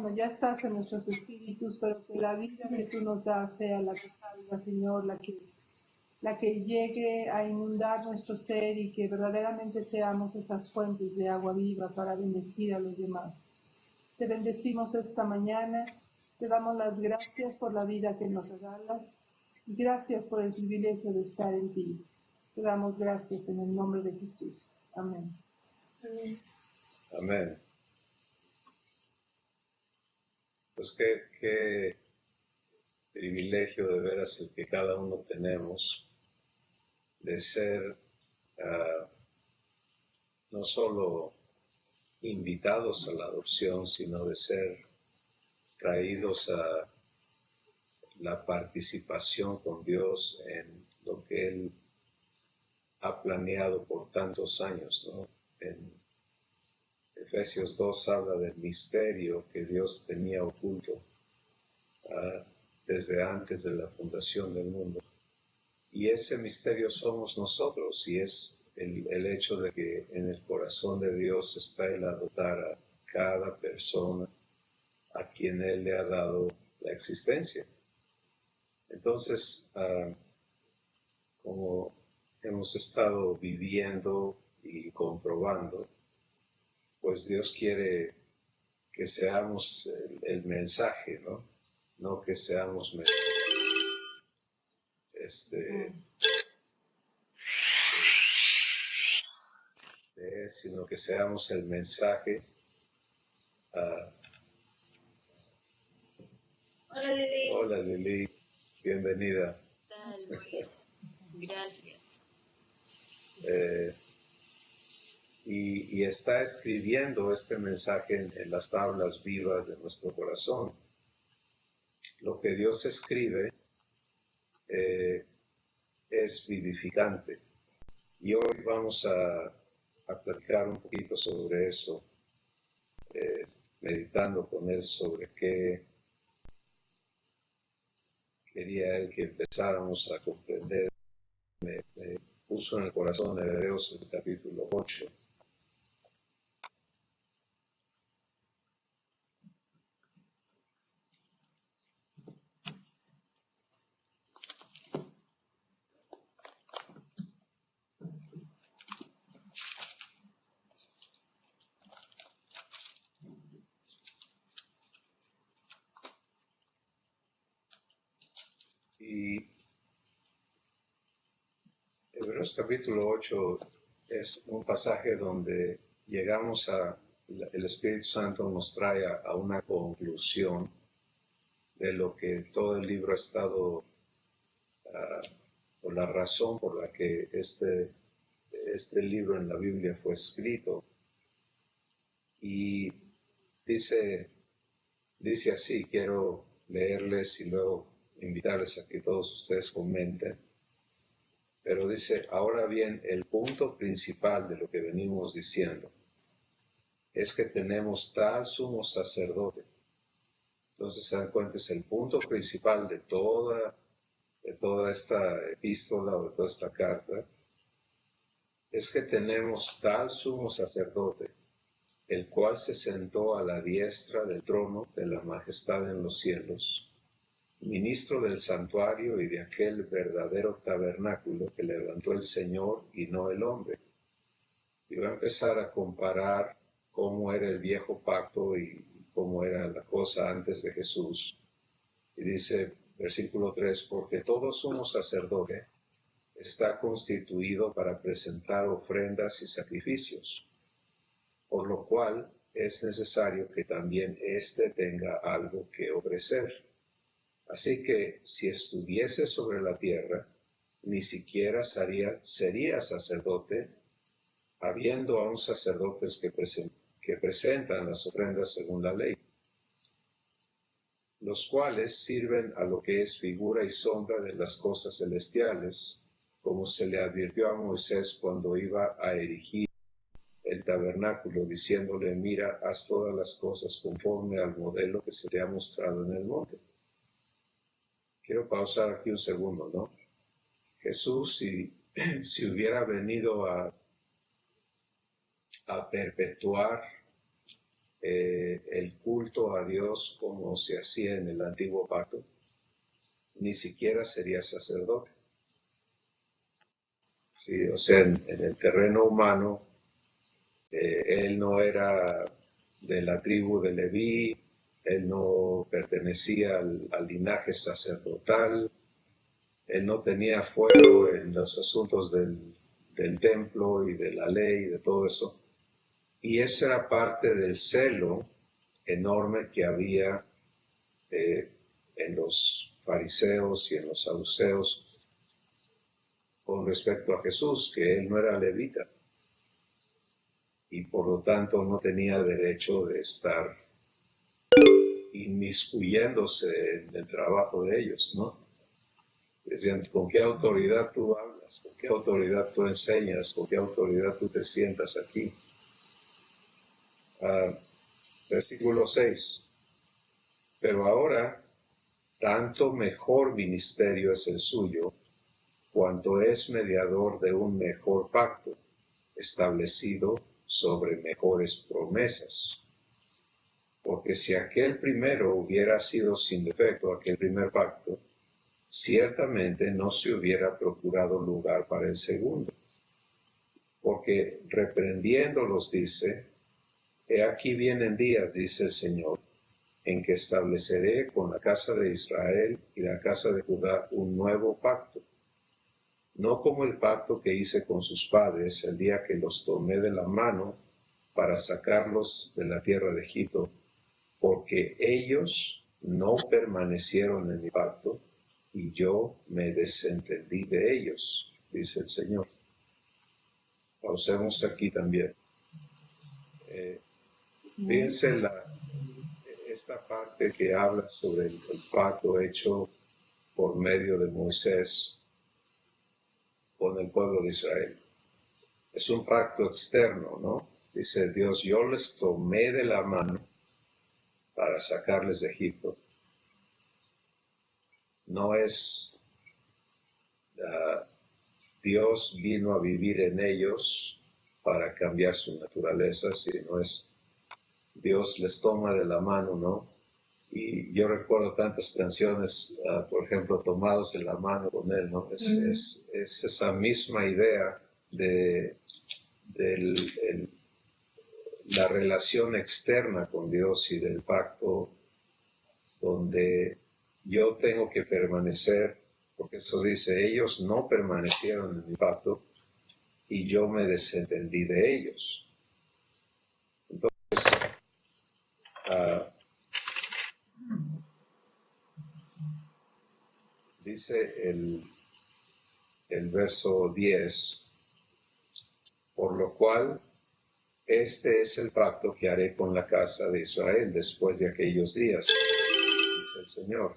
bueno, ya estás en nuestros espíritus, pero que la vida que tú nos das sea la que salga, Señor, la que llegue a inundar nuestro ser y que verdaderamente seamos esas fuentes de agua viva para bendecir a los demás. Te bendecimos esta mañana, te damos las gracias por la vida que nos regalas y gracias por el privilegio de estar en ti. Te damos gracias en el nombre de Jesús. Amén. Amén. Amén. Pues qué privilegio de veras el que cada uno tenemos de ser no solo invitados a la adopción, sino de ser traídos a la participación con Dios en lo que Él ha planeado por tantos años, ¿no? En Efesios 2 habla del misterio que Dios tenía oculto desde antes de la fundación del mundo. Y ese misterio somos nosotros, y es el hecho de que en el corazón de Dios está el adoptar a cada persona a quien Él le ha dado la existencia. Entonces, como hemos estado viviendo y comprobando, pues Dios quiere que seamos el mensaje, ¿no? No que seamos sino que seamos el mensaje. Hola, Lili. Hola, Lili, bienvenida. ¿Qué tal? Muy bien. Gracias. Y está escribiendo este mensaje en las tablas vivas de nuestro corazón. Lo que Dios escribe es vivificante. Y hoy vamos a platicar un poquito sobre eso, meditando con Él sobre qué quería Él que empezáramos a comprender. Me puso en el corazón de Hebreos el capítulo 8. Y Hebreos capítulo 8 es un pasaje donde llegamos el Espíritu Santo nos trae a una conclusión de lo que todo el libro ha estado, por la razón por la que este libro en la Biblia fue escrito. Y dice así, quiero leerles y luego invitarles a que todos ustedes comenten. Pero dice, ahora bien, el punto principal de lo que venimos diciendo es que tenemos tal sumo sacerdote. Entonces se dan cuenta, es el punto principal de toda esta epístola o de toda esta carta, es que tenemos tal sumo sacerdote, el cual se sentó a la diestra del trono de la majestad en los cielos, ministro del santuario y de aquel verdadero tabernáculo que levantó el Señor y no el hombre. Y va a empezar a comparar cómo era el viejo pacto y cómo era la cosa antes de Jesús. Y dice, versículo 3, porque todo sumo sacerdote está constituido para presentar ofrendas y sacrificios, por lo cual es necesario que también éste tenga algo que ofrecer. Así que si estuviese sobre la tierra, ni siquiera sería sacerdote, habiendo aún sacerdotes que presentan las ofrendas según la ley, los cuales sirven a lo que es figura y sombra de las cosas celestiales, como se le advirtió a Moisés cuando iba a erigir el tabernáculo, diciéndole, mira, haz todas las cosas conforme al modelo que se te ha mostrado en el monte. Quiero pausar aquí un segundo, ¿no? Jesús, si hubiera venido a perpetuar el culto a Dios como se hacía en el antiguo pacto, ni siquiera sería sacerdote. Sí, o sea, en el terreno humano, él no era de la tribu de Leví, él no pertenecía al linaje sacerdotal, él no tenía fuero en los asuntos del templo y de la ley y de todo eso. Y esa era parte del celo enorme que había en los fariseos y en los saduceos con respecto a Jesús, que él no era levita y por lo tanto no tenía derecho de estar inmiscuyéndose en el trabajo de ellos, ¿no? Decían, ¿con qué autoridad tú hablas? ¿Con qué autoridad tú enseñas? ¿Con qué autoridad tú te sientas aquí? Versículo 6. Pero ahora, tanto mejor ministerio es el suyo, cuanto es mediador de un mejor pacto, establecido sobre mejores promesas. Porque si aquel primero hubiera sido sin defecto, aquel primer pacto, ciertamente no se hubiera procurado lugar para el segundo. Porque reprendiéndolos dice, he aquí vienen días, dice el Señor, en que estableceré con la casa de Israel y la casa de Judá un nuevo pacto, no como el pacto que hice con sus padres el día que los tomé de la mano para sacarlos de la tierra de Egipto, porque ellos no permanecieron en mi pacto, y yo me desentendí de ellos, dice el Señor. Pausemos aquí también. Fíjense esta parte que habla sobre el pacto hecho por medio de Moisés con el pueblo de Israel. Es un pacto externo, ¿no? Dice Dios, yo les tomé de la mano para sacarles de Egipto. No es Dios vino a vivir en ellos para cambiar su naturaleza, sino es Dios les toma de la mano, ¿no? Y yo recuerdo tantas canciones, por ejemplo, Tomados de la mano con Él, ¿no? Es esa misma idea de la relación externa con Dios y del pacto donde yo tengo que permanecer, porque eso dice, ellos no permanecieron en mi pacto y yo me desentendí de ellos. Entonces, dice el verso 10, por lo cual este es el pacto que haré con la casa de Israel después de aquellos días, dice el Señor.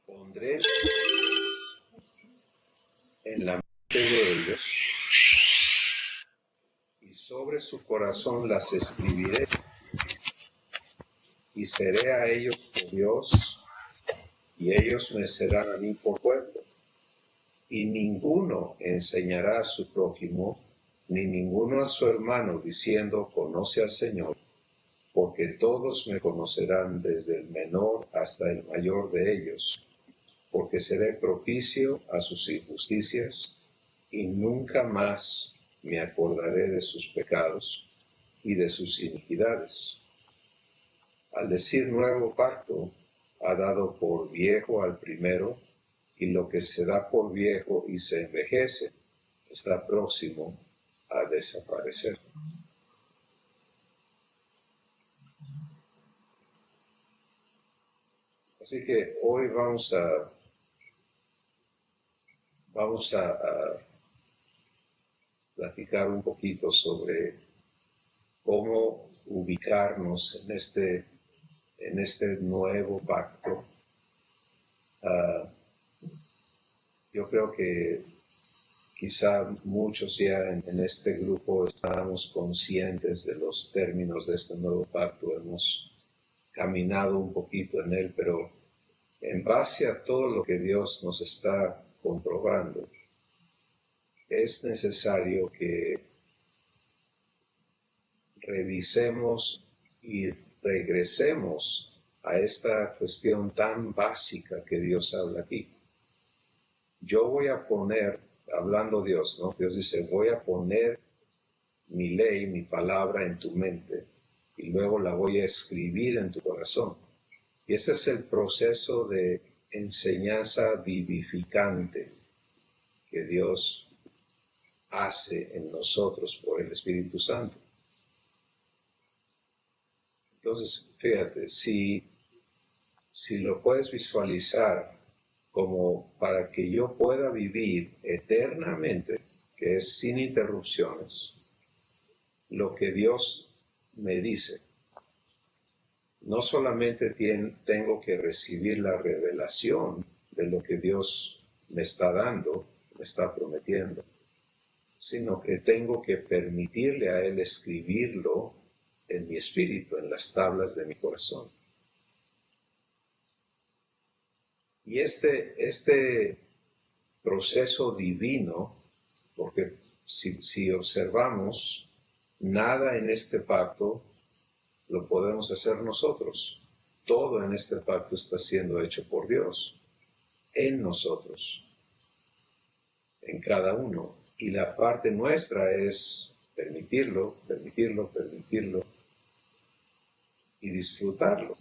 Pondré en la mente de ellos y sobre su corazón las escribiré y seré a ellos por Dios y ellos me serán a mí por pueblo. Y ninguno enseñará a su prójimo, ni ninguno a su hermano, diciendo, conoce al Señor, porque todos me conocerán desde el menor hasta el mayor de ellos, porque seré propicio a sus injusticias, y nunca más me acordaré de sus pecados y de sus iniquidades. Al decir nuevo pacto, ha dado por viejo al primero, y lo que se da por viejo y se envejece está próximo a desaparecer. Así que hoy vamos a platicar un poquito sobre cómo ubicarnos en este nuevo pacto. Yo creo que quizá muchos ya en este grupo estamos conscientes de los términos de este nuevo pacto, hemos caminado un poquito en él, pero en base a todo lo que Dios nos está comprobando, es necesario que revisemos y regresemos a esta cuestión tan básica que Dios habla aquí. Yo voy a poner, hablando Dios, ¿no? Dios dice, voy a poner mi ley, mi palabra en tu mente y luego la voy a escribir en tu corazón. Y ese es el proceso de enseñanza vivificante que Dios hace en nosotros por el Espíritu Santo. Entonces, fíjate, si lo puedes visualizar como para que yo pueda vivir eternamente, que es sin interrupciones, lo que Dios me dice, no solamente tengo que recibir la revelación de lo que Dios me está dando, me está prometiendo, sino que tengo que permitirle a Él escribirlo en mi espíritu, en las tablas de mi corazón. Y este proceso divino, porque si observamos, nada en este pacto lo podemos hacer nosotros. Todo en este pacto está siendo hecho por Dios, en nosotros, en cada uno. Y la parte nuestra es permitirlo y disfrutarlo.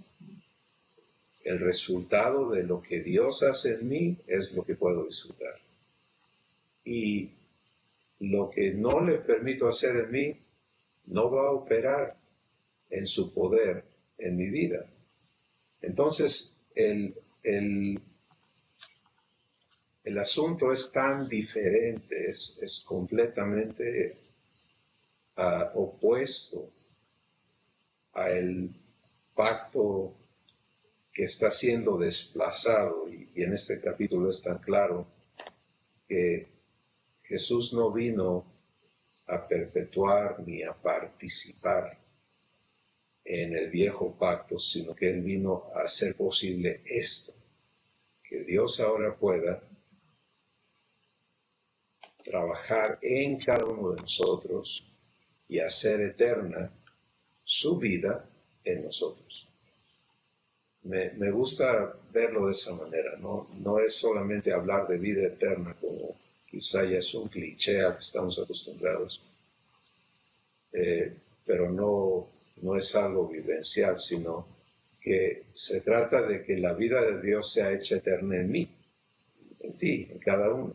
El resultado de lo que Dios hace en mí es lo que puedo disfrutar. Y lo que no le permito hacer en mí no va a operar en su poder en mi vida. Entonces, el asunto es tan diferente, es completamente opuesto al pacto que está siendo desplazado, y en este capítulo es tan claro que Jesús no vino a perpetuar ni a participar en el viejo pacto, sino que Él vino a hacer posible esto, que Dios ahora pueda trabajar en cada uno de nosotros y hacer eterna su vida en nosotros. Me gusta verlo de esa manera, no es solamente hablar de vida eterna como quizá ya es un cliché al que estamos acostumbrados, pero no es algo vivencial, sino que se trata de que la vida de Dios sea hecha eterna en mí, en ti, en cada uno.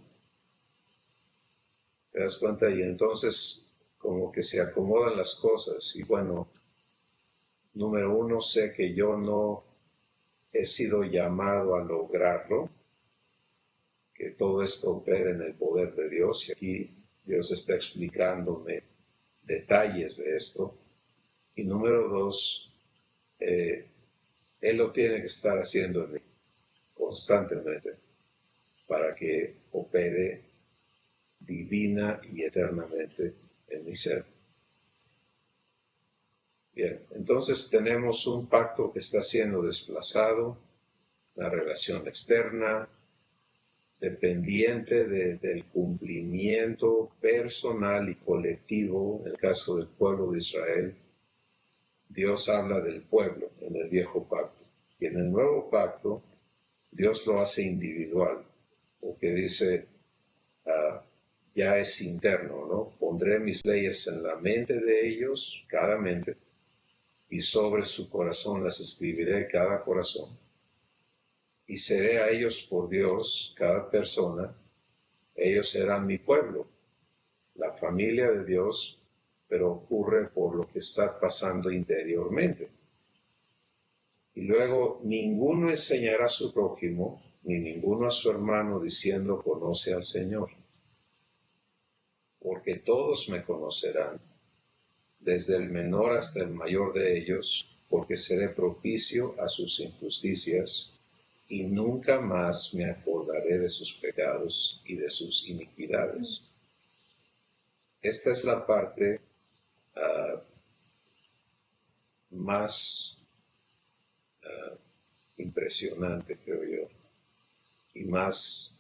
¿Te das cuenta? Y entonces como que se acomodan las cosas y bueno, número uno, sé que yo no he sido llamado a lograrlo, que todo esto opera en el poder de Dios, y aquí Dios está explicándome detalles de esto. Y número dos, Él lo tiene que estar haciendo en mí constantemente para que opere divina y eternamente en mi ser. Bien, entonces tenemos un pacto que está siendo desplazado, una relación externa, dependiente del cumplimiento personal y colectivo. En el caso del pueblo de Israel, Dios habla del pueblo en el viejo pacto. Y en el nuevo pacto, Dios lo hace individual, porque dice, ya es interno, ¿no? Pondré mis leyes en la mente de ellos, cada mente, y sobre su corazón las escribiré, cada corazón. Y seré a ellos por Dios, cada persona, ellos serán mi pueblo, la familia de Dios, pero ocurre por lo que está pasando interiormente. Y luego, ninguno enseñará a su prójimo, ni ninguno a su hermano, diciendo, conoce al Señor. Porque todos me conocerán, desde el menor hasta el mayor de ellos, porque seré propicio a sus injusticias, y nunca más me acordaré de sus pecados y de sus iniquidades. Esta es la parte más impresionante, creo yo, y más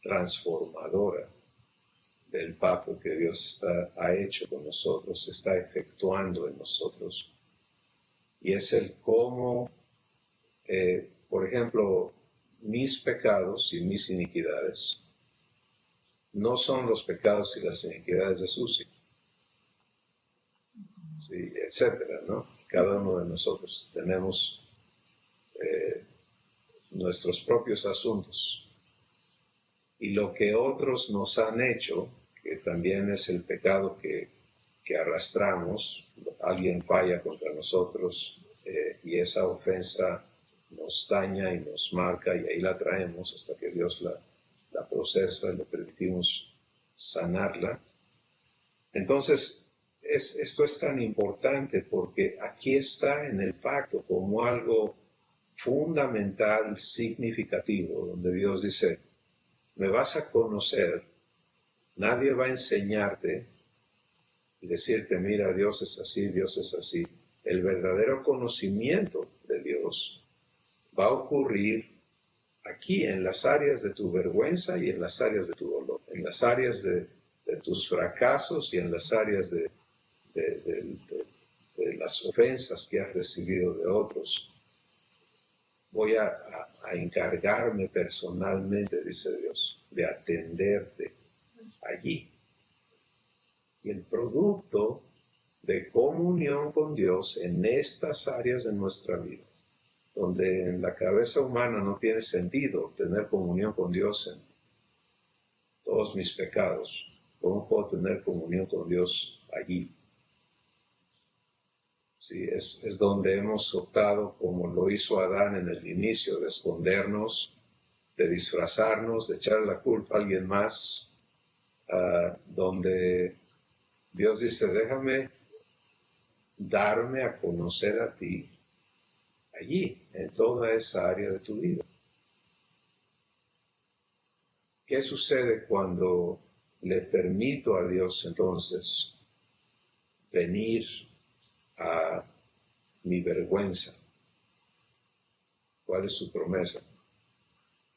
transformadora del pacto que Dios ha hecho con nosotros, está efectuando en nosotros. Y es el cómo, por ejemplo, mis pecados y mis iniquidades no son los pecados y las iniquidades de Susi, sí, etcétera, ¿no? Cada uno de nosotros tenemos nuestros propios asuntos. Y lo que otros nos han hecho, que también es el pecado que arrastramos, alguien falla contra nosotros y esa ofensa nos daña y nos marca y ahí la traemos hasta que Dios la procesa y le permitimos sanarla. Entonces, esto es tan importante porque aquí está en el pacto como algo fundamental, significativo, donde Dios dice, me vas a conocer, nadie va a enseñarte y decirte, mira, Dios es así, Dios es así. El verdadero conocimiento de Dios va a ocurrir aquí, en las áreas de tu vergüenza y en las áreas de tu dolor, en las áreas de tus fracasos y en las áreas de las ofensas que has recibido de otros. Voy a encargarme personalmente, dice Dios, de atenderte allí. Y el producto de comunión con Dios en estas áreas de nuestra vida, donde en la cabeza humana no tiene sentido tener comunión con Dios en todos mis pecados, ¿cómo puedo tener comunión con Dios allí? Sí, es donde hemos optado, como lo hizo Adán en el inicio, de escondernos, de disfrazarnos, de echar la culpa a alguien más, donde Dios dice, déjame darme a conocer a ti allí, en toda esa área de tu vida. ¿Qué sucede cuando le permito a Dios entonces venir a mi vergüenza? ¿Cuál es su promesa?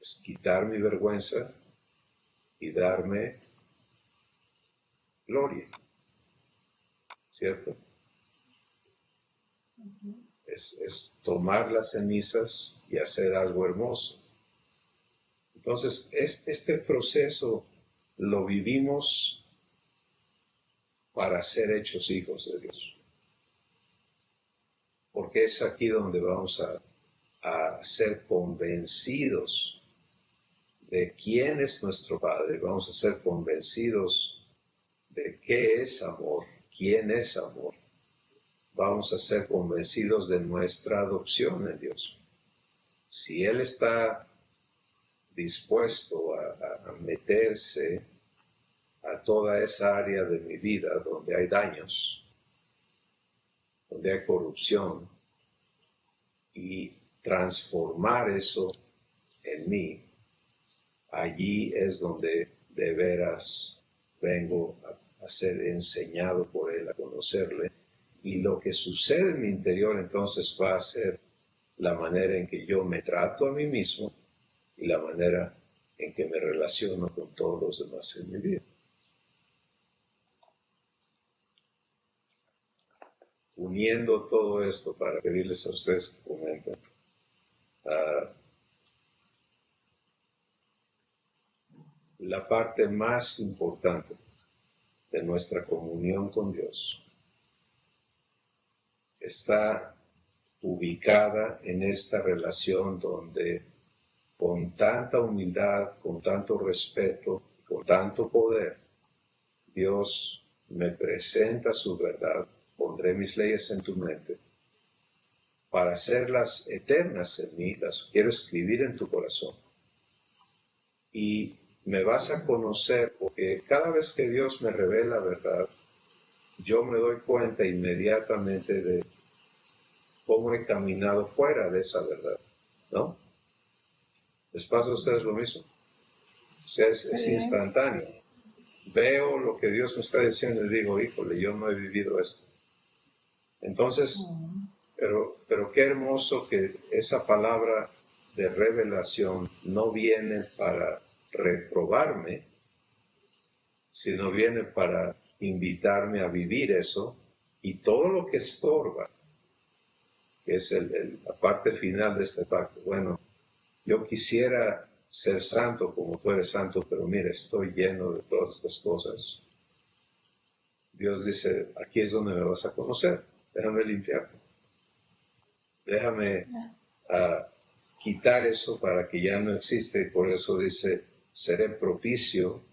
Es quitar mi vergüenza y darme gloria, ¿cierto? Es tomar las cenizas y hacer algo hermoso. Entonces, este proceso lo vivimos para ser hechos hijos de Dios. Porque es aquí donde vamos a ser convencidos de quién es nuestro Padre. Vamos a ser convencidos de qué es amor, quién es amor. Vamos a ser convencidos de nuestra adopción en Dios. Si Él está dispuesto a meterse a toda esa área de mi vida donde hay daños, donde hay corrupción, y transformar eso en mí, allí es donde de veras vengo a ser enseñado por Él, a conocerle, y lo que sucede en mi interior entonces va a ser la manera en que yo me trato a mí mismo y la manera en que me relaciono con todos los demás en mi vida. Uniendo todo esto para pedirles a ustedes que comenten. La parte más importante de nuestra comunión con Dios está ubicada en esta relación donde con tanta humildad, con tanto respeto, con tanto poder, Dios me presenta su verdad, pondré mis leyes en tu mente, para hacerlas eternas en mí, las quiero escribir en tu corazón. Y me vas a conocer, porque cada vez que Dios me revela verdad, yo me doy cuenta inmediatamente de cómo he caminado fuera de esa verdad, ¿no? ¿Les pasa a ustedes lo mismo? O sea, es instantáneo. Veo lo que Dios me está diciendo y digo, híjole, yo no he vivido esto. Entonces, pero qué hermoso que esa palabra de revelación no viene para reprobarme, sino viene para invitarme a vivir eso y todo lo que estorba, que es la parte final de este pacto. Bueno, yo quisiera ser santo como tú eres santo, pero mira, estoy lleno de todas estas cosas. Dios dice, aquí es donde me vas a conocer, déjame limpiarte. Déjame quitar eso para que ya no existe, y por eso dice, seré propicio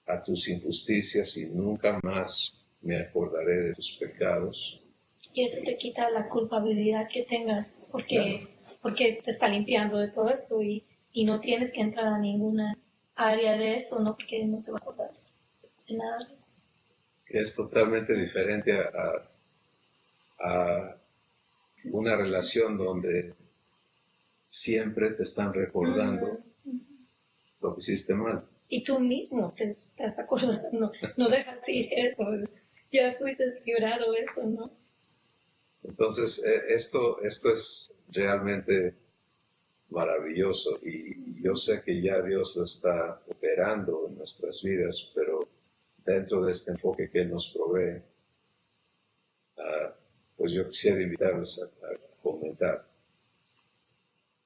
a tus injusticias y nunca más me acordaré de tus pecados. Y eso te quita la culpabilidad que tengas, porque, porque te está limpiando de todo eso y no tienes que entrar a ninguna área de eso, ¿no? Porque no se va a acordar de nada de eso. Es totalmente diferente a una relación donde siempre te están recordando lo que hiciste mal. Y tú mismo te estás acordando, no dejas ir eso, ya fuiste librado de eso, ¿no? Entonces, esto es realmente maravilloso y yo sé que ya Dios lo está operando en nuestras vidas, pero dentro de este enfoque que Él nos provee, pues yo quisiera invitarles a comentar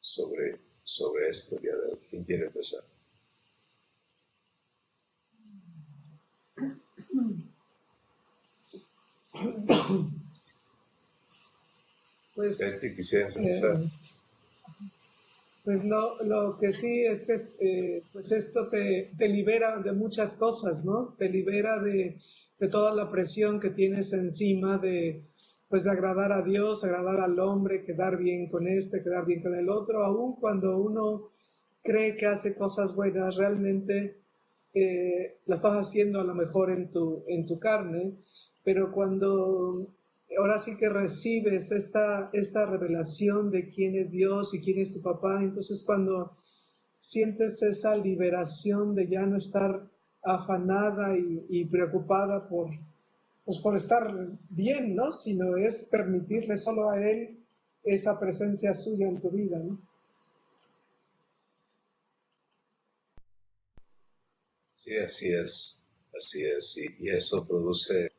sobre esto el día de hoy. ¿Quién quiere empezar? Pues, Si quisieras empezar. pues lo que sí es que pues esto te libera de muchas cosas, ¿no? Te libera de toda la presión que tienes encima pues de agradar a Dios, agradar al hombre, quedar bien con este, quedar bien con el otro, aun cuando uno cree que hace cosas buenas, realmente la estás haciendo a lo mejor en tu carne, pero cuando ahora sí que recibes esta revelación de quién es Dios y quién es tu papá, entonces cuando sientes esa liberación de ya no estar afanada y preocupada pues por estar bien, ¿no? Sino es permitirle solo a Él esa presencia suya en tu vida, ¿no? Sí, así es, y eso produce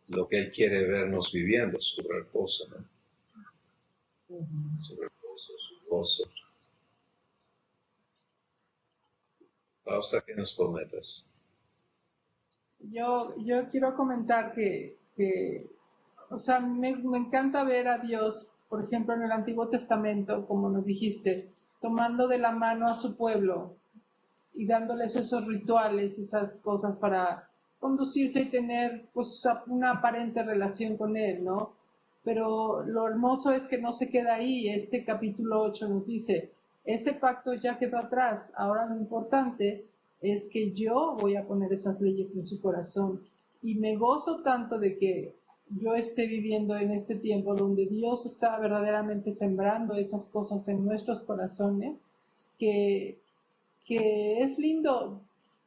lo que Él quiere vernos viviendo, su reposo, ¿no? Su reposo, su gozo. Pausa, que nos comentas. Yo quiero comentar o sea, me encanta ver a Dios, por ejemplo, en el Antiguo Testamento, como nos dijiste, tomando de la mano a su pueblo y dándoles esos rituales, esas cosas para conducirse y tener pues una aparente relación con Él, ¿no? Pero lo hermoso es que no se queda ahí. Este capítulo 8 nos dice, ese pacto ya quedó atrás, ahora lo importante es que yo voy a poner esas leyes en su corazón. Y me gozo tanto de que yo esté viviendo en este tiempo donde Dios está verdaderamente sembrando esas cosas en nuestros corazones, que, que es lindo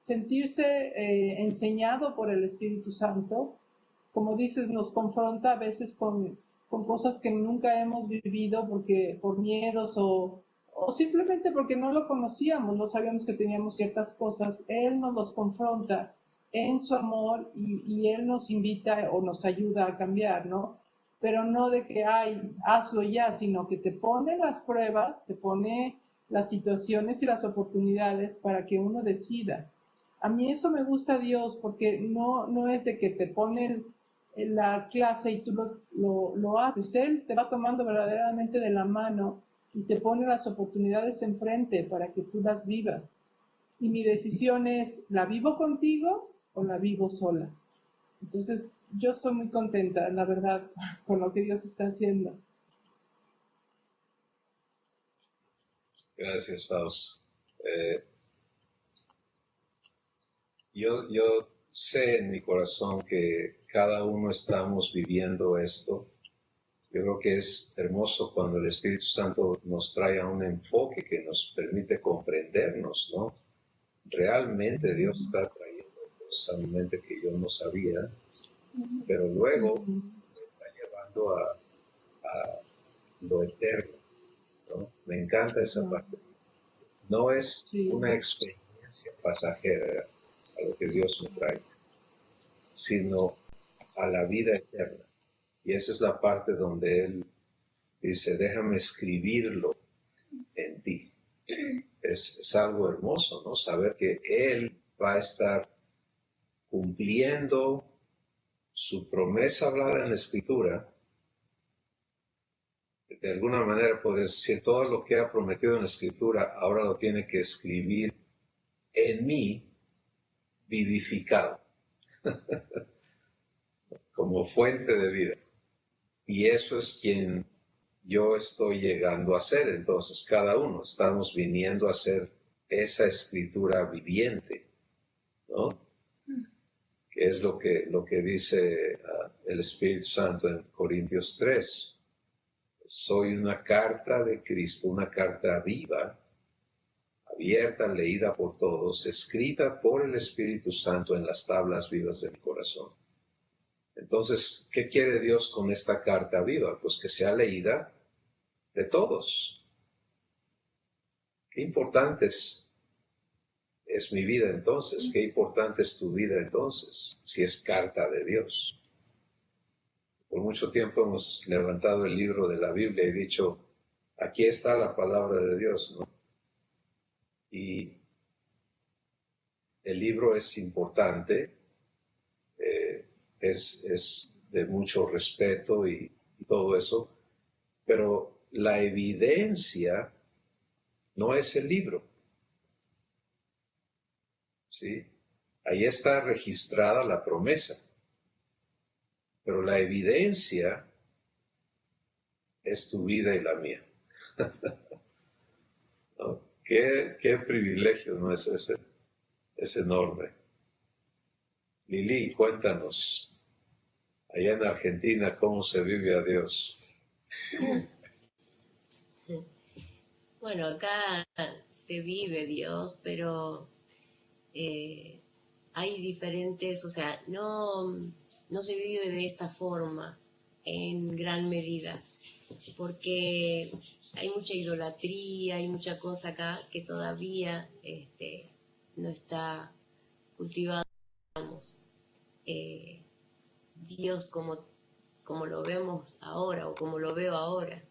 sentirse enseñado por el Espíritu Santo. Como dices, nos confronta a veces con cosas que nunca hemos vivido por miedos o simplemente porque no lo conocíamos, no sabíamos que teníamos ciertas cosas. Él nos los confronta en su amor y Él nos invita o nos ayuda a cambiar, ¿no? Pero no de que, ay, hazlo ya, sino que te pone las pruebas, te pone las situaciones y las oportunidades para que uno decida. A mí eso me gusta Dios porque no es de que te pone en la clase y tú lo haces. Él te va tomando verdaderamente de la mano y te pone las oportunidades enfrente para que tú las vivas. Y mi decisión es, ¿la vivo contigo o la vivo sola? Entonces, yo soy muy contenta, la verdad, con lo que Dios está haciendo. Gracias, Faust. Yo sé en mi corazón que cada uno estamos viviendo esto. Yo creo que es hermoso cuando el Espíritu Santo nos trae a un enfoque que nos permite comprendernos, ¿no? Realmente Dios está trayendo cosas a mi mente que yo no sabía, pero luego me está llevando a lo eterno, ¿no? Me encanta esa parte. No es una experiencia pasajera. a lo que Dios me trae, sino a la vida eterna. Y esa es la parte donde Él dice, déjame escribirlo en ti. Es algo hermoso, ¿no? Saber que Él va a estar cumpliendo su promesa hablada en la Escritura. De alguna manera, por decir, todo lo que ha prometido en la Escritura, ahora lo tiene que escribir en mí, vivificado, como fuente de vida. Y eso es quien yo estoy llegando a ser. Entonces, cada uno estamos viniendo a ser esa escritura viviente, ¿no? Que es lo que dice el Espíritu Santo en Corintios 3. Soy una carta de Cristo, una carta viva, abierta, leída por todos, escrita por el Espíritu Santo en las tablas vivas de mi corazón. Entonces, ¿qué quiere Dios con esta carta viva? Pues que sea leída de todos. Qué importante es mi vida entonces, qué importante es tu vida entonces, si es carta de Dios. Por mucho tiempo hemos levantado el libro de la Biblia y dicho, aquí está la palabra de Dios, ¿no? Y el libro es importante, es de mucho respeto y todo eso, pero la evidencia no es el libro, ¿sí? Ahí está registrada la promesa, pero la evidencia es tu vida y la mía. ¿No? Qué privilegio, ¿no? Es enorme. Lili, cuéntanos, allá en Argentina, ¿cómo se vive a Dios? Bueno, acá se vive Dios, pero hay diferentes, o sea, no se vive de esta forma en gran medida, porque hay mucha idolatría, hay mucha cosa acá que todavía no está cultivada, digamos. Dios como lo vemos ahora o como lo veo ahora.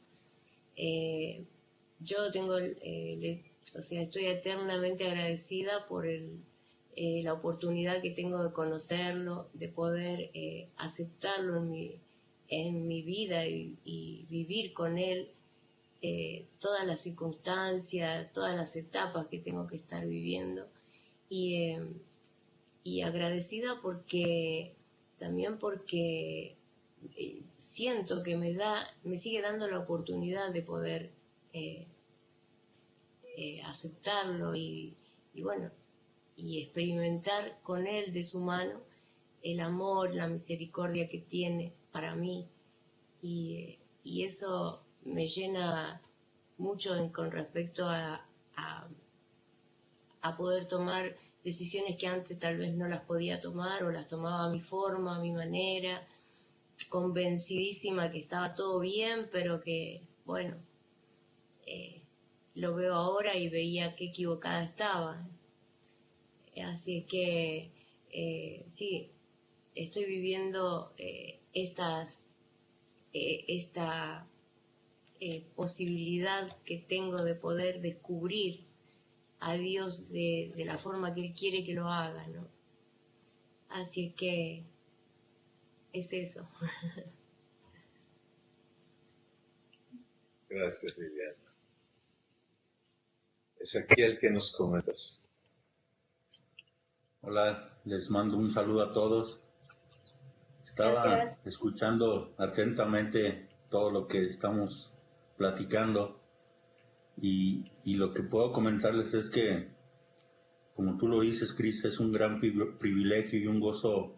Yo tengo, o sea, estoy eternamente agradecida por la oportunidad que tengo de conocerlo, de poder aceptarlo en mi vida y vivir con él todas las circunstancias, todas las etapas que tengo que estar viviendo. Y agradecida también porque siento que me sigue dando la oportunidad de poder aceptarlo y bueno, y experimentar con él de su mano el amor, la misericordia que tiene para mí, y eso me llena mucho con respecto a poder tomar decisiones que antes tal vez no las podía tomar o las tomaba a mi forma, a mi manera, convencidísima que estaba todo bien, pero que, bueno, lo veo ahora y veía qué equivocada estaba. Así es que, sí, estoy viviendo esta posibilidad que tengo de poder descubrir a Dios de la forma que Él quiere que lo haga, ¿no? Así es que es eso. Gracias, Liliana. Ezequiel, ¿qué nos comentas? Hola, les mando un saludo a todos. Estaba escuchando atentamente todo lo que estamos platicando y lo que puedo comentarles es que, como tú lo dices, Cris, es un gran privilegio y un gozo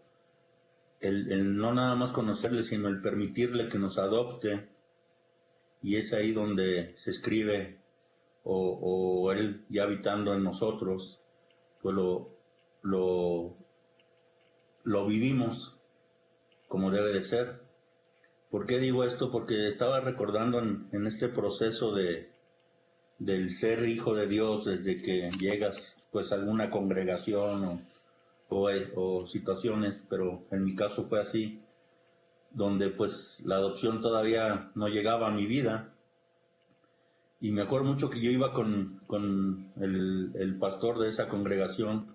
el no nada más conocerle, sino el permitirle que nos adopte, y es ahí donde se escribe o Él ya habitando en nosotros, pues lo vivimos como debe de ser. ¿Por qué digo esto? Porque estaba recordando en este proceso del ser hijo de Dios, desde que llegas pues a alguna congregación o situaciones, pero en mi caso fue así, donde pues la adopción todavía no llegaba a mi vida. Y me acuerdo mucho que yo iba con el pastor de esa congregación.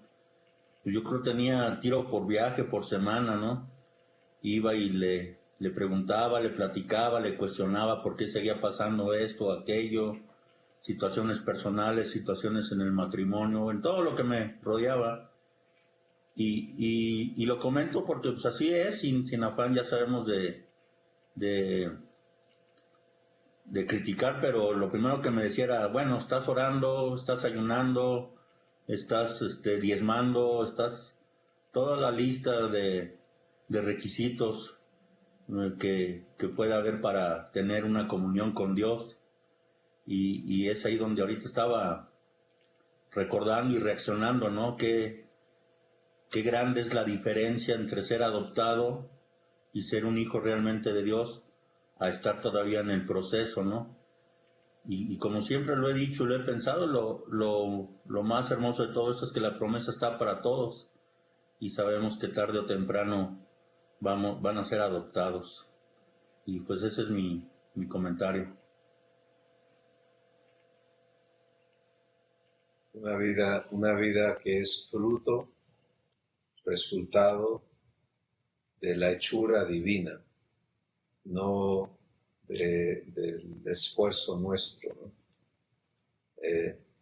Yo creo que tenía tiro por viaje por semana, ¿no? Iba y le preguntaba, le platicaba, le cuestionaba por qué seguía pasando esto, aquello, situaciones personales, situaciones en el matrimonio, en todo lo que me rodeaba. Y lo comento porque pues así es, sin afán, ya sabemos de criticar, pero lo primero que me decía era, bueno, estás orando, estás ayunando, estás diezmando, estás toda la lista de requisitos que puede haber para tener una comunión con Dios. Y es ahí donde ahorita estaba recordando y reaccionando, ¿no? Qué grande es la diferencia entre ser adoptado y ser un hijo realmente de Dios, a estar todavía en el proceso, ¿no? Y como siempre lo he dicho, lo he pensado, lo más hermoso de todo esto es que la promesa está para todos y sabemos que tarde o temprano van a ser adoptados. Y pues ese es mi comentario. Una vida que es fruto, resultado de la hechura divina, no del esfuerzo nuestro, ¿no?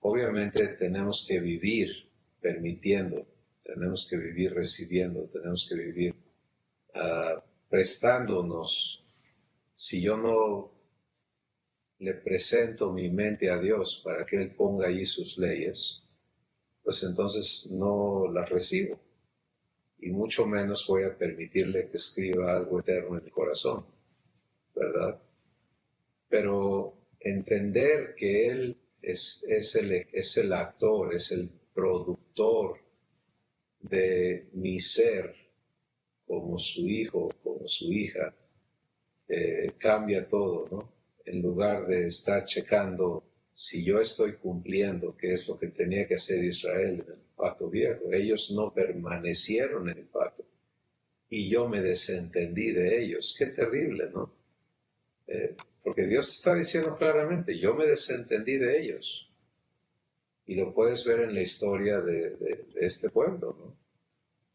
Obviamente tenemos que vivir permitiendo, tenemos que vivir recibiendo, tenemos que vivir prestándonos. Si yo no le presento mi mente a Dios para que Él ponga allí sus leyes, pues entonces no las recibo. Y mucho menos voy a permitirle que escriba algo eterno en mi corazón, ¿verdad? Pero entender que Él es el actor, es el productor de mi ser como su hijo, como su hija, cambia todo, ¿no? En lugar de estar checando si yo estoy cumpliendo, que es lo que tenía que hacer Israel en el pacto viejo. Ellos no permanecieron en el pacto y yo me desentendí de ellos. Qué terrible, ¿no? Porque Dios está diciendo claramente, yo me desentendí de ellos. Y lo puedes ver en la historia de este pueblo, ¿no?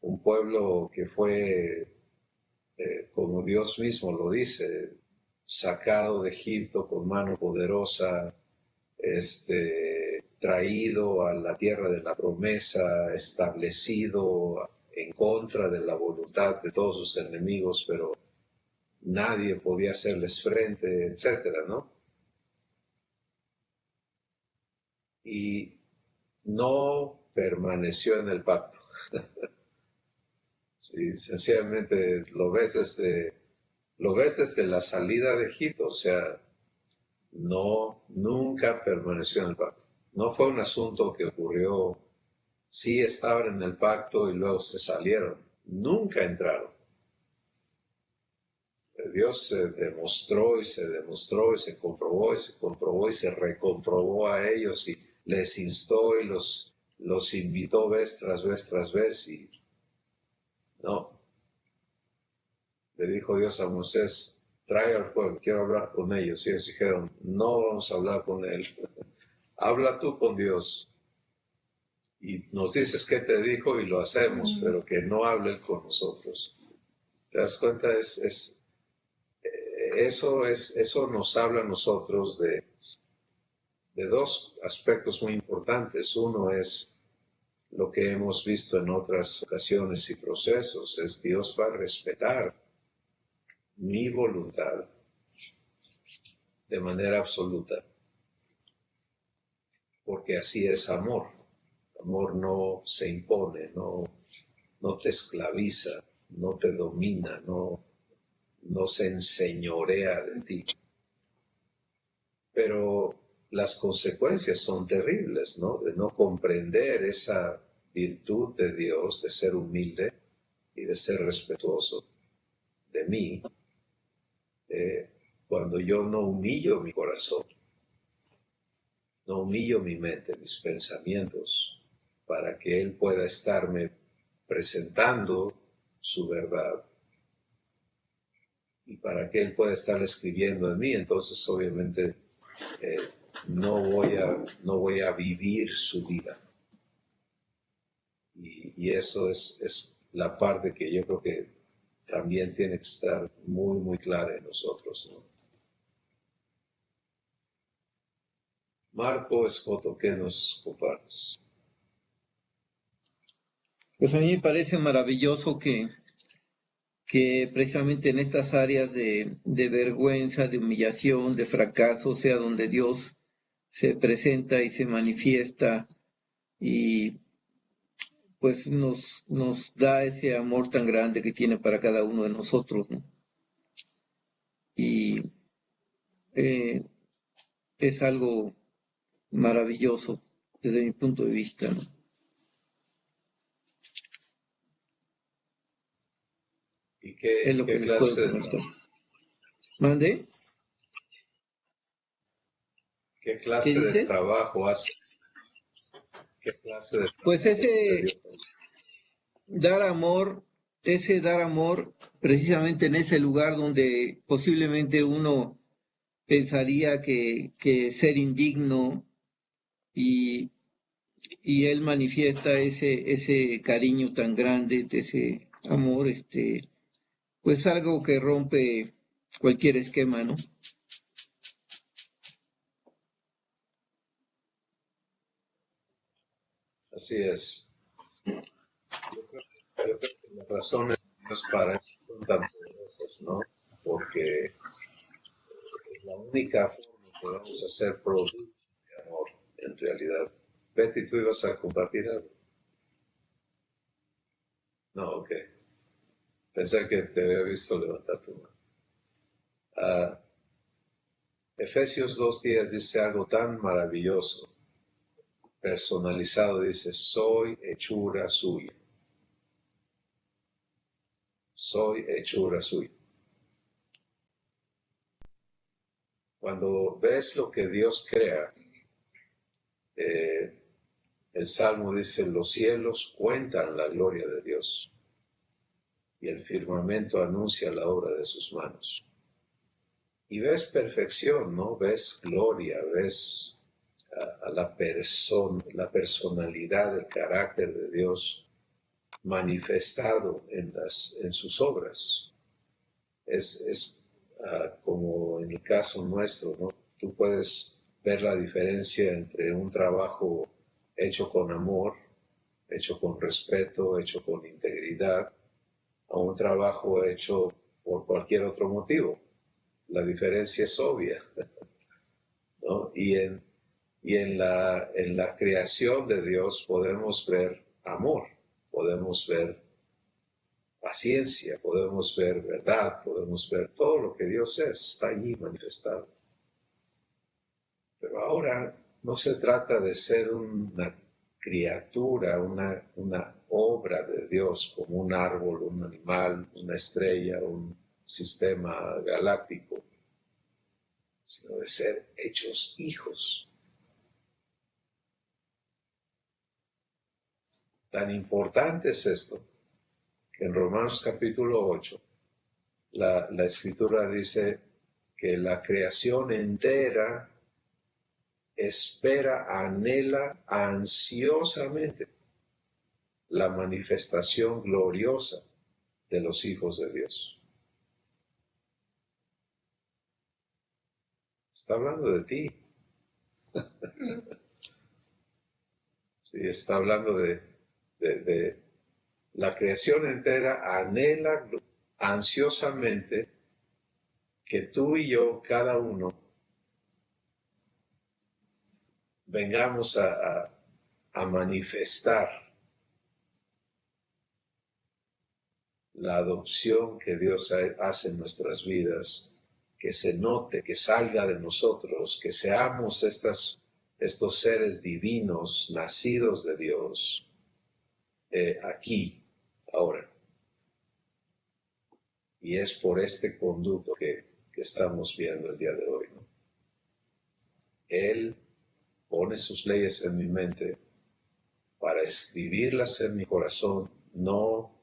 Un pueblo que fue, como Dios mismo lo dice, sacado de Egipto con mano poderosa, traído a la tierra de la promesa, establecido en contra de la voluntad de todos sus enemigos, pero nadie podía hacerles frente, etcétera, ¿no? Y no permaneció en el pacto. Sí, sencillamente lo ves desde la salida de Egipto, o sea, nunca permaneció en el pacto. No fue un asunto que ocurrió, sí estaban en el pacto y luego se salieron. Nunca entraron. Dios se demostró y se demostró y se comprobó y se comprobó y se recomprobó a ellos y les instó y los invitó vez tras vez tras vez y no. Le dijo Dios a Moisés, trae al pueblo, quiero hablar con ellos. Y ellos dijeron, no vamos a hablar con él. Habla tú con Dios. Y nos dices qué te dijo y lo hacemos, pero que no hable con nosotros. ¿Te das cuenta? Eso nos habla a nosotros de dos aspectos muy importantes. Uno es lo que hemos visto en otras ocasiones y procesos, es Dios va a respetar mi voluntad de manera absoluta, porque así es amor. Amor no se impone, no te esclaviza, no te domina, no se enseñorea de ti. Pero las consecuencias son terribles, ¿no? De no comprender esa virtud de Dios, de ser humilde y de ser respetuoso de mí, cuando yo no humillo mi corazón, no humillo mi mente, mis pensamientos, para que Él pueda estarme presentando su verdad, y para que Él pueda estar escribiendo en mí, entonces obviamente no voy a vivir su vida. Y eso es la parte que yo creo que también tiene que estar muy, muy clara en nosotros, ¿no? Marco Escoto, ¿qué nos compartes? Pues a mí me parece maravilloso que precisamente en estas áreas de vergüenza, de humillación, de fracaso, sea donde Dios se presenta y se manifiesta y pues nos da ese amor tan grande que tiene para cada uno de nosotros, ¿no? Y eh, es algo maravilloso desde mi punto de vista, ¿no? ¿Y Es lo que qué les puedo clase, comentar. ¿Mande? qué ¿Qué clase de dices? trabajo hace? ¿Qué clase de Pues trabajo de Dios? dar amor precisamente en ese lugar donde posiblemente uno pensaría que ser indigno y, y él manifiesta ese cariño tan grande, ese amor, pues algo que rompe cualquier esquema, ¿no? Así es. Yo creo que las razones de Dios para eso son tan poderosas, ¿no? Porque es la única forma que vamos a ser producto de amor, en realidad. Betty, ¿tú ibas a compartir algo? No, ok. Pensé que te había visto levantar tu mano. Ah, Efesios 2:10 dice algo tan maravilloso, personalizado, dice, soy hechura suya. Soy hechura suya. Cuando ves lo que Dios crea, eh, el Salmo dice, los cielos cuentan la gloria de Dios y el firmamento anuncia la obra de sus manos. Y ves perfección, ¿no? Ves gloria, ves a la personalidad, el carácter de Dios manifestado en sus obras. Es como en el caso nuestro, ¿no? Tú puedes ver la diferencia entre un trabajo hecho con amor, hecho con respeto, hecho con integridad, a un trabajo hecho por cualquier otro motivo. La diferencia es obvia, ¿no? En la creación de Dios podemos ver amor, podemos ver paciencia, podemos ver verdad, podemos ver todo lo que Dios es, está allí manifestado. Pero ahora no se trata de ser una criatura, una obra de Dios, como un árbol, un animal, una estrella, un sistema galáctico, sino de ser hechos hijos. Tan importante es esto, que en Romanos capítulo 8, la escritura dice que la creación entera espera, anhela ansiosamente la manifestación gloriosa de los hijos de Dios. Está hablando de ti. Sí, está hablando de la creación entera anhela ansiosamente que tú y yo, cada uno, vengamos a manifestar la adopción que Dios hace en nuestras vidas, que se note, que salga de nosotros, que seamos estos seres divinos, nacidos de Dios, aquí, ahora. Y es por este conducto que estamos viendo el día de hoy, ¿no? Él pone sus leyes en mi mente para escribirlas en mi corazón, no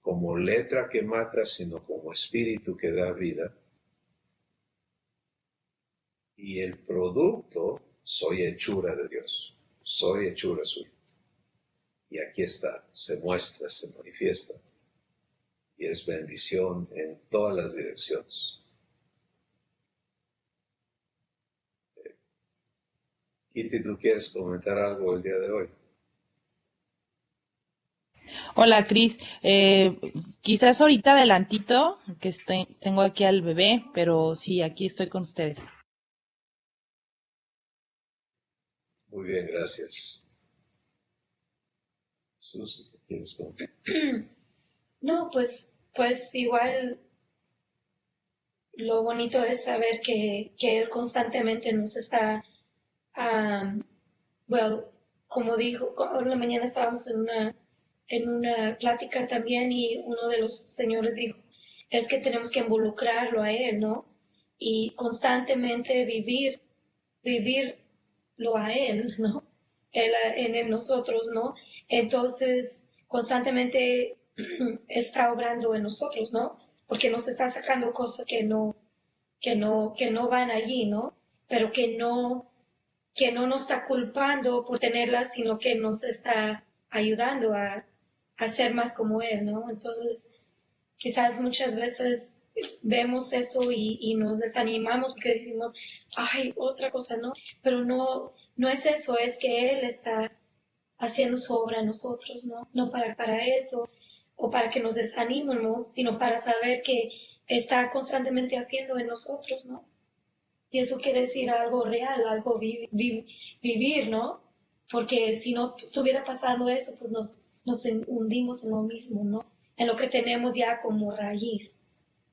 como letra que mata, sino como espíritu que da vida. Y el producto, soy hechura de Dios, soy hechura suya. Y aquí está, se muestra, se manifiesta. Y es bendición en todas las direcciones. Kitty, ¿tú quieres comentar algo el día de hoy? Hola, Cris. Quizás ahorita adelantito, que tengo aquí al bebé, pero sí, aquí estoy con ustedes. Muy bien, gracias. Jesús, ¿qué quieres comentar? No, pues igual lo bonito es saber que Él constantemente nos está, well, como dijo, hoy en la mañana estábamos en una plática también y uno de los señores dijo, es que tenemos que involucrarlo a Él, ¿no? Y constantemente vivirlo a Él, ¿no? Él en nosotros, ¿no? Entonces, constantemente está obrando en nosotros, ¿no? Porque nos está sacando cosas que no van allí, ¿no? Pero que no nos está culpando por tenerlas, sino que nos está ayudando a ser más como Él, ¿no? Entonces, quizás muchas veces vemos eso y nos desanimamos porque decimos, ay, otra cosa, ¿no? Pero no es eso, es que Él está haciendo su obra en nosotros, ¿no? No para eso o para que nos desanimemos, sino para saber que está constantemente haciendo en nosotros, ¿no? Y eso quiere decir algo real, algo vivir, ¿no? Porque si no estuviera pasando eso, pues nos hundimos en lo mismo, ¿no? En lo que tenemos ya como raíz.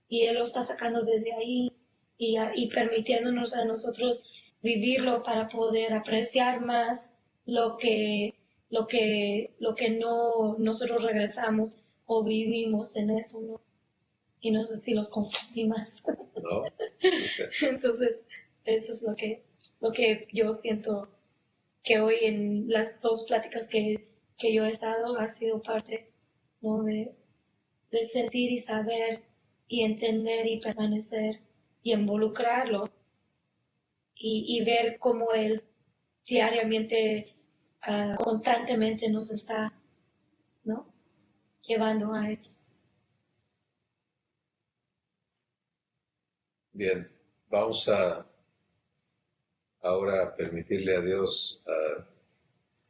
Y Él lo está sacando desde ahí y permitiéndonos a nosotros vivirlo para poder apreciar más lo que no nosotros regresamos o vivimos en eso, ¿no? Y no sé si los confundí más. ¿No? Entonces, eso es lo que yo siento que hoy en las dos pláticas que yo he estado ha sido parte, ¿no? de sentir y saber y entender y permanecer y involucrarlo y ver cómo Él diariamente, constantemente nos está, ¿no? Llevando a eso. Bien, vamos a ahora permitirle a Dios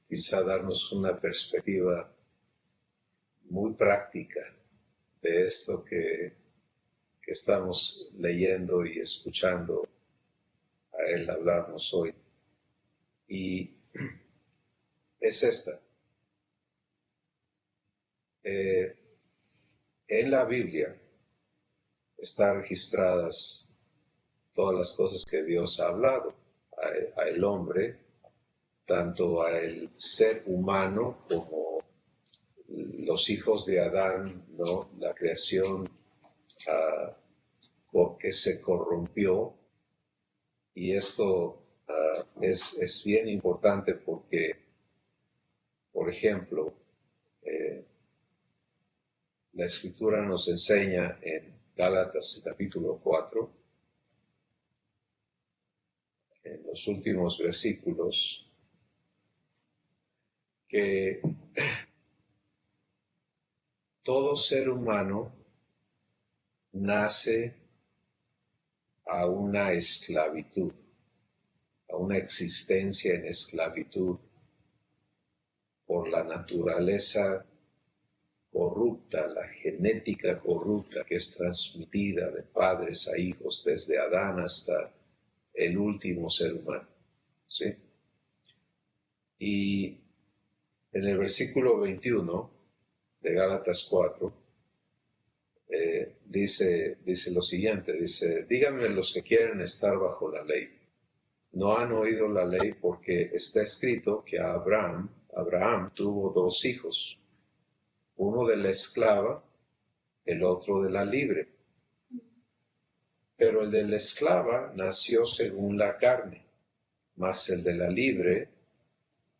quizá darnos una perspectiva muy práctica de esto que estamos leyendo y escuchando a Él hablarnos hoy. Y es esta. En la Biblia están registradas todas las cosas que Dios ha hablado a el hombre, tanto al ser humano como los hijos de Adán, ¿no? La creación que se corrompió. Y esto es bien importante porque, por ejemplo, la Escritura nos enseña en Gálatas capítulo 4, en los últimos versículos, que todo ser humano nace a una esclavitud, a una existencia en esclavitud por la naturaleza corrupta, la genética corrupta que es transmitida de padres a hijos desde Adán hasta el último ser humano. ¿Sí? Y en el versículo 21 de Gálatas 4, dice lo siguiente, dice, díganme los que quieren estar bajo la ley. No han oído la ley porque está escrito que Abraham tuvo dos hijos, uno de la esclava, el otro de la libre. Pero el de la esclava nació según la carne, mas el de la libre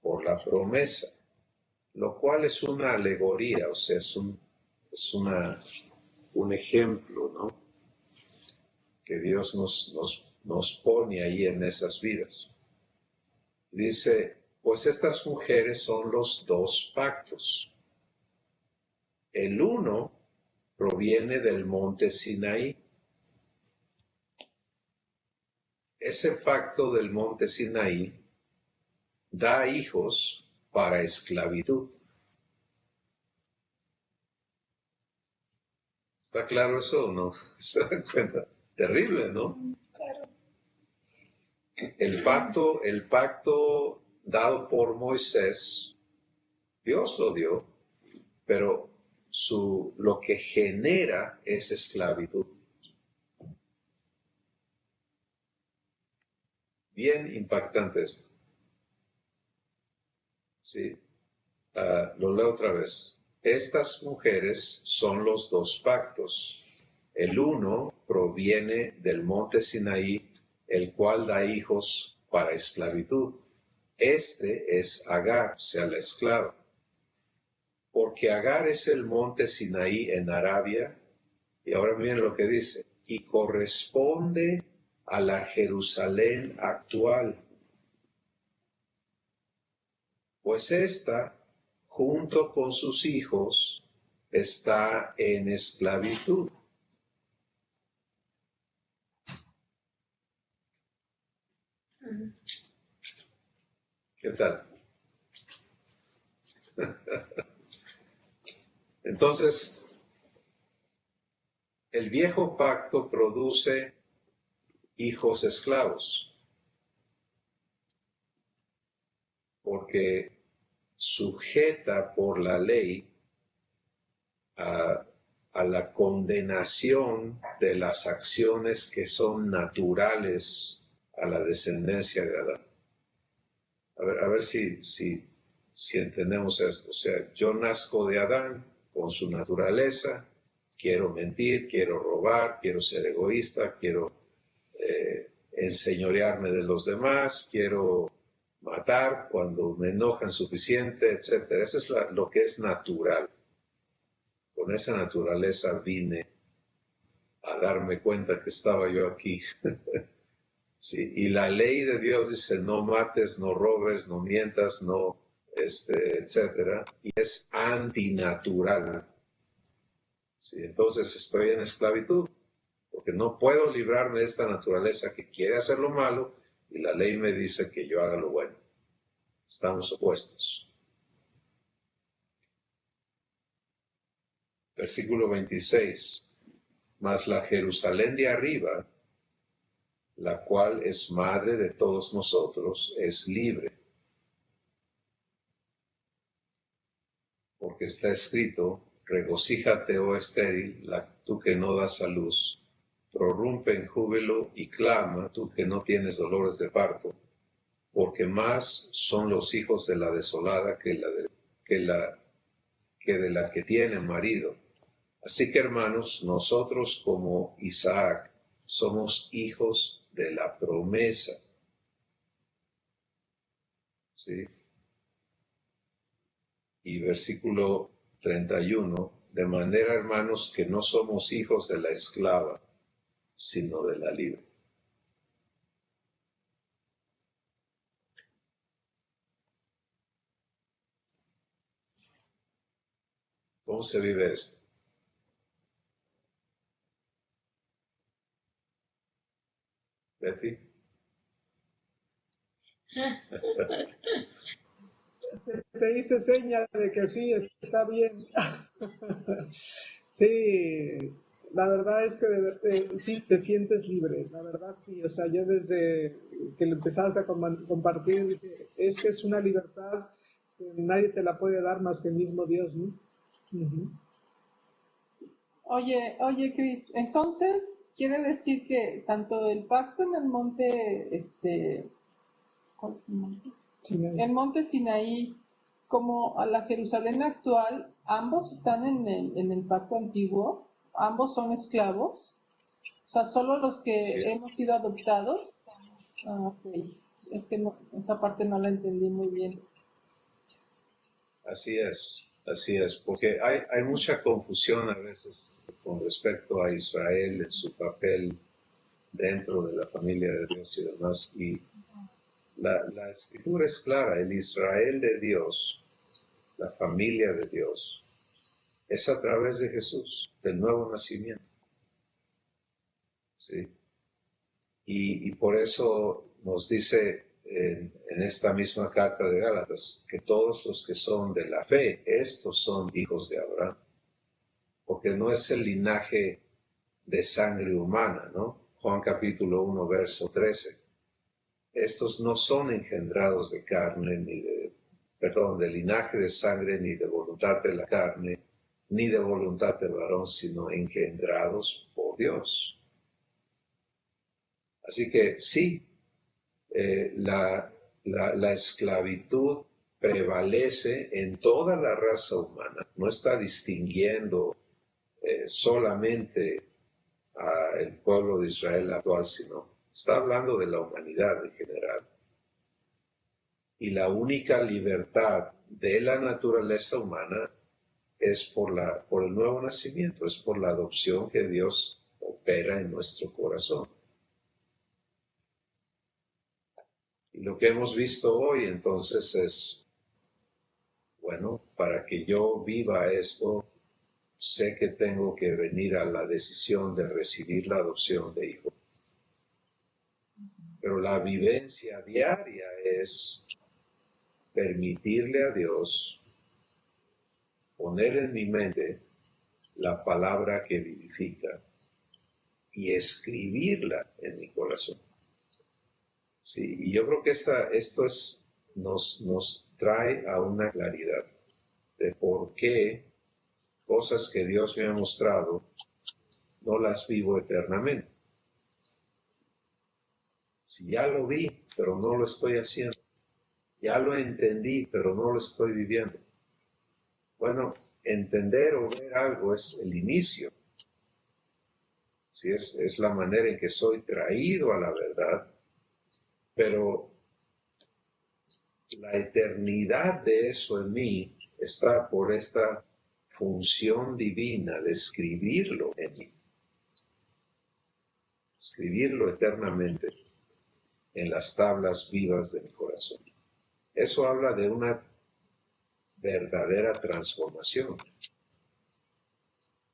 por la promesa. lo cual es una alegoría, o sea, es un ejemplo, ¿no? Que Dios nos pone ahí en esas vidas. Dice, pues estas mujeres son los dos pactos. El uno proviene del monte Sinaí. Ese pacto del monte Sinaí da hijos para esclavitud. ¿Está claro eso o no? ¿Se dan cuenta? Terrible, ¿no? Claro. El pacto dado por Moisés, Dios lo dio, pero lo que genera es esclavitud. Bien impactante esto. Sí. Lo leo otra vez. Estas mujeres son los dos pactos. El uno proviene del monte Sinaí, el cual da hijos para esclavitud. Este es Agar, o sea, la esclava. Porque Agar es el monte Sinaí en Arabia, y ahora miren lo que dice, y corresponde a la Jerusalén actual. Pues ésta, junto con sus hijos, está en esclavitud. ¿Qué tal? Entonces, el viejo pacto produce hijos esclavos, porque sujeta por la ley a la condenación de las acciones que son naturales a la descendencia de Adán. A ver si entendemos esto. O sea, yo nazco de Adán con su naturaleza, quiero mentir, quiero robar, quiero ser egoísta, quiero enseñorearme de los demás, quiero matar cuando me enojan suficiente, etc. Eso es lo que es natural. Con esa naturaleza vine a darme cuenta que estaba yo aquí. Sí, y la ley de Dios dice, no mates, no robes, no mientas, no, etcétera, y es antinatural. Sí, entonces estoy en esclavitud, porque no puedo librarme de esta naturaleza que quiere hacer lo malo, y la ley me dice que yo haga lo bueno. Estamos opuestos. Versículo 26. Mas la Jerusalén de arriba, la cual es madre de todos nosotros, es libre. Porque está escrito, regocíjate, oh estéril, tú que no das a luz, prorrumpe en júbilo y clama, tú que no tienes dolores de parto, porque más son los hijos de la desolada que de la que tiene marido. Así que, hermanos, nosotros como Isaac somos hijos de la promesa. ¿Sí? Y versículo 31, de manera, hermanos, que no somos hijos de la esclava, sino de la libre. ¿Cómo se vive esto? Betty. Te hice seña de que sí, está bien. Sí, la verdad es que sí te sientes libre, la verdad sí. O sea, yo desde que lo empezaste a compartir, dije, es que es una libertad que nadie te la puede dar más que el mismo Dios, ¿no? Ujú. Oye, Cris, entonces quiere decir que tanto el pacto en el monte, ¿cuál es el monte? Sinaí. El monte Sinaí, como a la Jerusalén actual, ambos están en el pacto antiguo, ambos son esclavos, o sea, solo los que Sí. hemos sido adoptados. Ok, es que no, esa parte no la entendí muy bien. así es, porque hay mucha confusión a veces con respecto a Israel en su papel dentro de la familia de Dios y demás, y la escritura es clara, el Israel de Dios, la familia de Dios, es a través de Jesús, del nuevo nacimiento, ¿sí? Y por eso nos dice en esta misma carta de Gálatas que todos los que son de la fe, estos son hijos de Abraham, porque no es el linaje de sangre humana, ¿no? Juan capítulo 1, verso 13. Estos no son engendrados de carne, de linaje de sangre, ni de voluntad de la carne, ni de voluntad de varón, sino engendrados por Dios. Así que sí, la esclavitud prevalece en toda la raza humana, no está distinguiendo solamente al pueblo de Israel actual, sino está hablando de la humanidad en general. Y la única libertad de la naturaleza humana es por el nuevo nacimiento, es por la adopción que Dios opera en nuestro corazón. Y lo que hemos visto hoy entonces es, bueno, para que yo viva esto, sé que tengo que venir a la decisión de recibir la adopción de hijo. Pero la vivencia diaria es permitirle a Dios poner en mi mente la palabra que vivifica y escribirla en mi corazón. Sí, y yo creo que nos trae a una claridad de por qué cosas que Dios me ha mostrado no las vivo eternamente. Si ya lo vi, pero no lo estoy haciendo. Ya lo entendí, pero no lo estoy viviendo. Bueno, entender o ver algo es el inicio. Sí, es la manera en que soy traído a la verdad, pero la eternidad de eso en mí está por esta función divina de escribirlo en mí. Escribirlo eternamente en las tablas vivas de mi corazón. Eso habla de una verdadera transformación.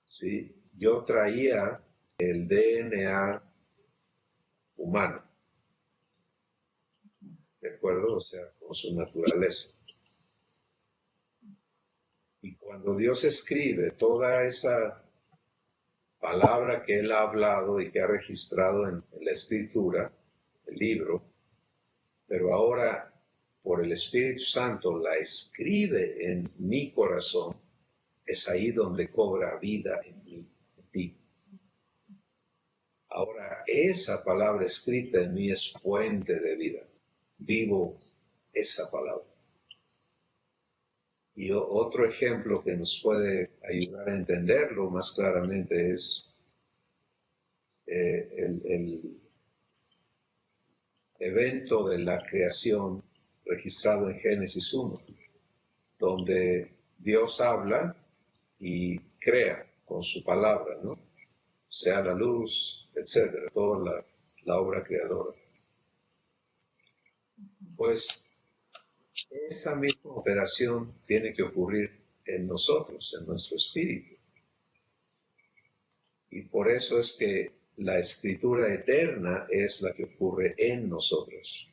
¿Sí? Yo traía el DNA humano, ¿de acuerdo? O sea, con su naturaleza. Y cuando Dios escribe toda esa palabra que Él ha hablado y que ha registrado en la Escritura, el libro, pero ahora por el Espíritu Santo la escribe en mi corazón, es ahí donde cobra vida en mí, en ti. Ahora esa palabra escrita en mí es fuente de vida. Vivo esa palabra. Y otro ejemplo que nos puede ayudar a entenderlo más claramente es el evento de la creación registrado en Génesis 1, donde Dios habla y crea con su palabra, ¿no? Sea la luz, etcétera, toda la obra creadora. Pues esa misma operación tiene que ocurrir en nosotros, en nuestro espíritu. Y por eso es que la escritura eterna es la que ocurre en nosotros.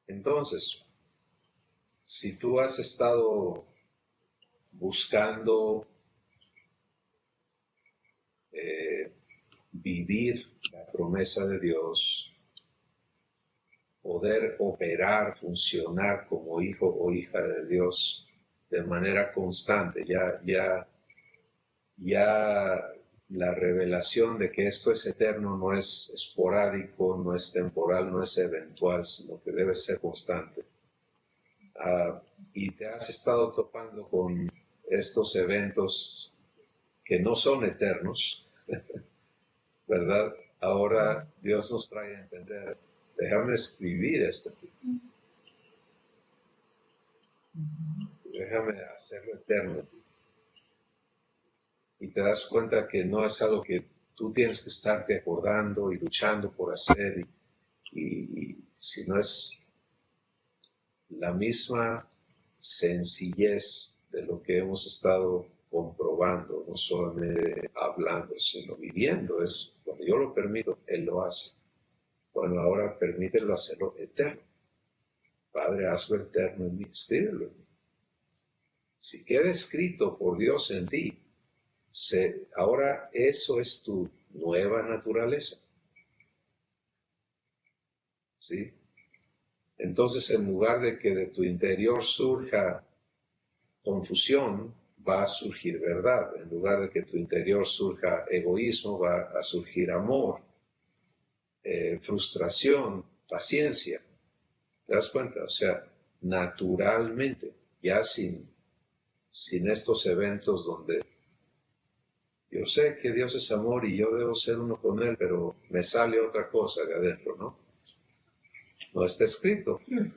Entonces, si tú has estado buscando vivir la promesa de Dios, poder operar, funcionar como hijo o hija de Dios de manera constante, ya la revelación de que esto es eterno no es esporádico, no es temporal, no es eventual, sino que debe ser constante. Y te has estado topando con estos eventos que no son eternos, ¿verdad? Ahora Dios nos trae a entender déjame escribir esto. Déjame hacerlo eterno. Y te das cuenta que no es algo que tú tienes que estarte acordando y luchando por hacer, y si no es la misma sencillez de lo que hemos estado comprobando, no solamente hablando, sino viviendo. Es cuando yo lo permito, Él lo hace. Bueno, ahora permítelo hacerlo eterno. Padre, hazlo eterno en mí, escríbelo en mí. Si queda escrito por Dios en ti, ahora eso es tu nueva naturaleza. ¿Sí? Entonces, en lugar de que de tu interior surja confusión, va a surgir verdad. En lugar de que tu interior surja egoísmo, va a surgir amor, frustración, paciencia. ¿Te das cuenta? O sea, naturalmente, ya sin estos eventos donde yo sé que Dios es amor y yo debo ser uno con Él, pero me sale otra cosa de adentro, ¿no? No está escrito. No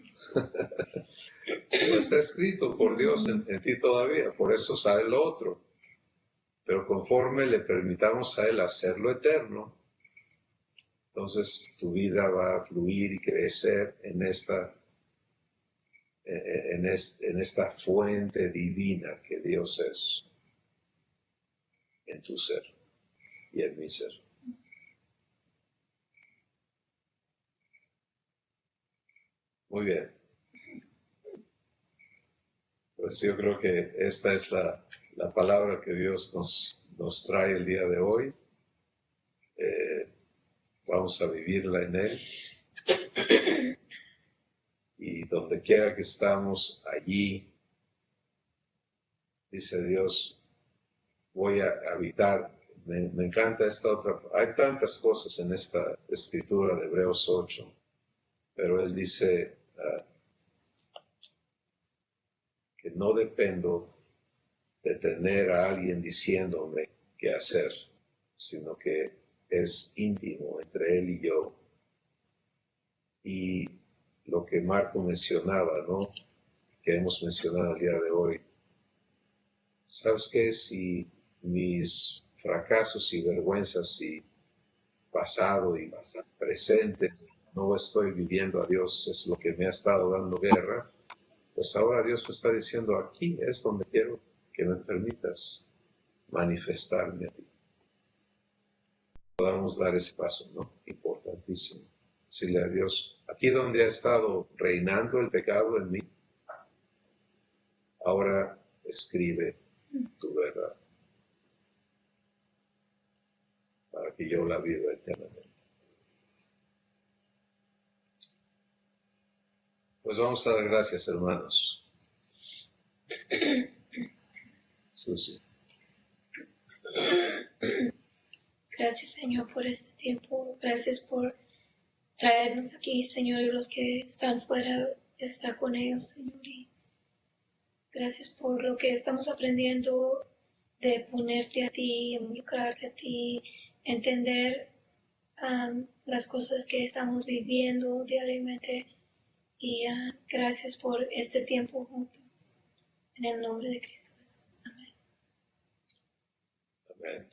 está escrito por Dios en ti todavía, por eso sale lo otro. Pero conforme le permitamos a Él hacerlo eterno, entonces tu vida va a fluir y crecer en esta fuente divina que Dios es en tu ser y en mi ser. Muy bien. Pues yo creo que esta es la palabra que Dios nos trae el día de hoy. Vamos a vivirla en Él. Y donde quiera que estamos, allí, dice Dios, voy a habitar. Me encanta esta otra. Hay tantas cosas en esta escritura de Hebreos 8, pero Él dice que no dependo de tener a alguien diciéndome qué hacer, sino que es íntimo entre Él y yo. Y lo que Marco mencionaba, ¿no? Que hemos mencionado el día de hoy. ¿Sabes qué? Si mis fracasos y vergüenzas y pasado y presente no estoy viviendo a Dios, es lo que me ha estado dando guerra, pues ahora Dios me está diciendo, aquí es donde quiero que me permitas manifestarme a ti. Podamos dar ese paso, ¿no? Importantísimo. Decirle a Dios, aquí donde ha estado reinando el pecado en mí, ahora escribe tu verdad, para que yo la viva eternamente. Pues vamos a dar gracias, hermanos. Susi. Gracias, Señor, por este tiempo. Gracias por traernos aquí, Señor, y los que están fuera, está con ellos, Señor. Y gracias por lo que estamos aprendiendo de ponerte a ti, involucrarte a ti, entender las cosas que estamos viviendo diariamente. Y gracias por este tiempo juntos. En el nombre de Cristo Jesús. Amén. Amén.